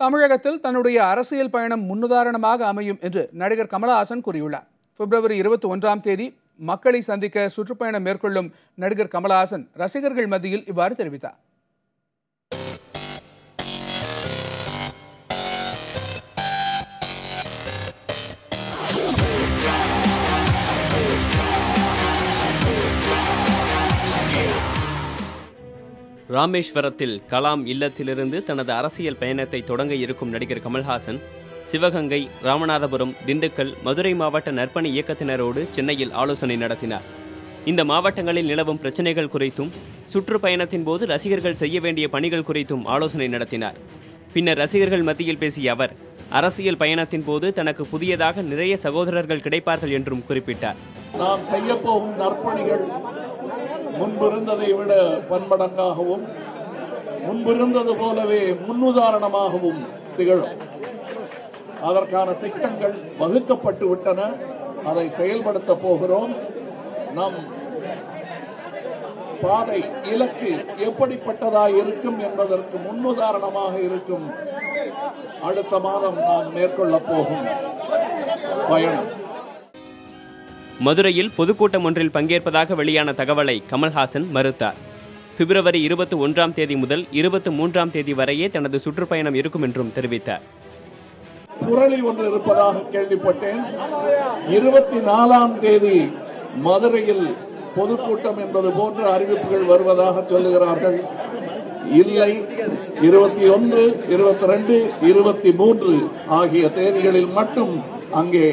தமிழகத்தில் தன்னுடைய அரசியல் பயணம் முன்னுதாரணமாக அமையும் என்று நடிகர் கமலஹாசன் கூறியுள்ளார். பிப்ரவரி 21ஆம் தேதி மக்களை சந்திக்க சுற்றுப்பயணம் மேற்கொள்ளும் நடிகர் கமலஹாசன் ரசிகர்கள் மத்தியில் இவ்வாறு தெரிவித்தார். ராமேஸ்வரத்தில் கலாம் இல்லத்திலிருந்து தனது அரசியல் பயணத்தை தொடங்க இருக்கும் நடிகர் கமல்ஹாசன் சிவகங்கை, ராமநாதபுரம், திண்டுக்கல், மதுரை மாவட்ட நற்பணி இயக்கத்தினரோடு சென்னையில் ஆலோசனை நடத்தினார். இந்த மாவட்டங்களில் நிலவும் பிரச்சினைகள் குறித்தும் சுற்றுப்பயணத்தின் போது ரசிகர்கள் செய்ய வேண்டிய பணிகள் குறித்தும் ஆலோசனை நடத்தினார். பின்னர் ரசிகர்கள் மத்தியில் பேசிய அவர், அரசியல் பயணத்தின் போது தனக்கு புதியதாக நிறைய சகோதரர்கள் கிடைப்பார்கள் என்றும் குறிப்பிட்டார். நாம் செய்ய போகும் நற்பணிகள் முன்பிருந்ததை விட பன்மடங்காகவும் முன்பிருந்தது போலவே முன்னுதாரணமாகவும் திகழும். அதற்கான திட்டங்கள் வகுக்கப்பட்டு விட்டன. அதை செயல்படுத்த போகிறோம். நம் பாதை இலக்கு எப்படிப்பட்டதாய் இருக்கும் என்பதற்கு முன்னுதாரணமாக இருக்கும் அடுத்த மாதம் நாம் மேற்கொள்ள போகும் பயணம். மதுரையில் பொதுக்கூட்டம் ஒன்றில் பங்கேற்பதாக வெளியான தகவலை கமல்ஹாசன் மறுத்தார். பிப்ரவரி 21ஆம் தேதி முதல் 23ஆம் தேதி வரையே தனது சுற்றுப்பயணம் இருக்கும் என்றும் தெரிவித்தார். புரளி ஒன்று இருப்பதாக கேள்விப்பட்டேன். 24ஆம் தேதி மதுரையில் பொதுக்கூட்டம் என்பது போன்ற அறிவிப்புகள் வருவதாக சொல்லுகிறார்கள். இல்லை, 21, 22, 23 ஆகிய தேதிகளில் மட்டும் அங்கே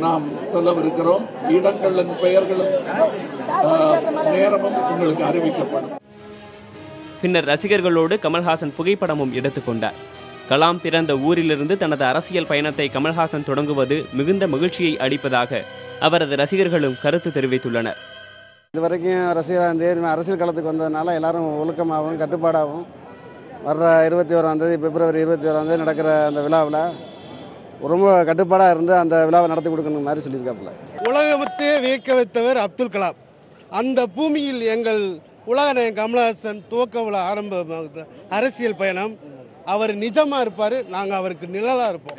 நாம் செல்லவிருக்கிறோம். இடங்களின் பெயர்களும் நேரமும் உங்களுக்கு அறிவிக்கப்படும். பின்னர் ரசிகர்களோடு கமல்ஹாசன் புகைப்படமும் எடுத்துக்கொண்டார். கலாம் பிறந்த ஊரிலிருந்து தனது அரசியல் பயணத்தை கமல்ஹாசன் தொடங்குவது மிகுந்த மகிழ்ச்சியை அளிப்பதாக அவரது ரசிகர்களும் கருத்து தெரிவித்துள்ளனர். இதுவரைக்கும் அரசியல் களத்துக்கு வந்ததுனால எல்லாரும் ஒழுக்கமாகவும் கட்டுப்பாடாகவும் வர்ற 21ஆம் தேதி பிப்ரவரி 21ஆம் தேதி நடக்கிற அந்த விழாவில் ரொம்ப கட்டுப்பாடாக இருந்து அந்த விழாவை நடத்தி கொடுக்கணும் மாதிரி சொல்லியிருக்காப்புல. உலகத்தையே வியக்க வைத்தவர் அப்துல் கலாம். அந்த பூமியில் எங்கள் உலகநாயகன் கமலஹாசன் துவக்க விழா ஆரம்ப அரசியல் பயணம். அவர் நிஜமாக இருப்பார், நாங்கள் அவருக்கு நிழலாக இருப்போம்.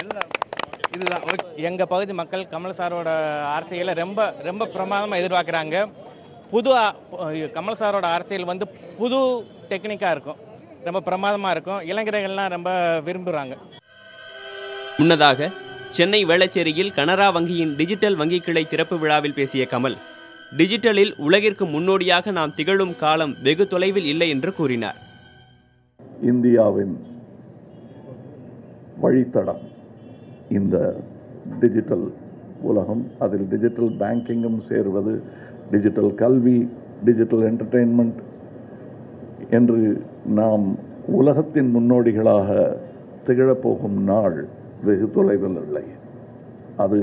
இதுதான் எங்கள் பகுதி மக்கள் கமல் சாரோட அரசியலை ரொம்ப ரொம்ப பிரமாதமாக எதிர்பார்க்குறாங்க. கமல் சாரோட அரசியல் வந்து புது டெக்னிக்காக இருக்கும், ரொம்ப பிரமாதமாக இருக்கும். இளைஞர்கள்லாம் ரொம்ப விரும்புகிறாங்க. முன்னதாக சென்னை வேளச்சேரியில் கனரா வங்கியின் டிஜிட்டல் வங்கி கிளை திறப்பு விழாவில் பேசிய கமல், டிஜிட்டலில் உலகிற்கு முன்னோடியாக நாம் திகழும் காலம் வெகு தொலைவில் இல்லை என்று கூறினார். இந்தியாவின் வழித்தடம் இந்த டிஜிட்டல் உலகம். அதில் டிஜிட்டல் பேங்கிங்கும் சேர்வது, டிஜிட்டல் கல்வி, டிஜிட்டல் என்டர்டெயின்மெண்ட் என்று நாம் உலகத்தின் முன்னோடிகளாக திகழப்போகும் நாள் வெகு தொலைவில் இல்லை. அது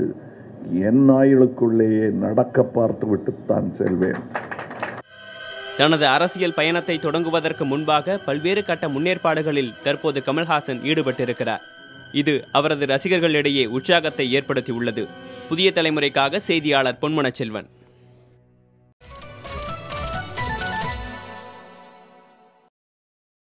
என் ஆயுளுக்குள்ளேயே நடக்க பார்த்துவிட்டுத்தான் செல்வேன். தனது அரசியல் பயணத்தை தொடங்குவதற்கு முன்பாக பல்வேறு கட்ட முன்னேற்பாடுகளில் தற்போது கமல்ஹாசன் ஈடுபட்டிருக்கிறார். இது அவரது ரசிகர்களிடையே உற்சாகத்தை ஏற்படுத்தியுள்ளது. புதிய தலைமுறைக்காக செய்தியாளர் பொன்மனச்செல்வன்.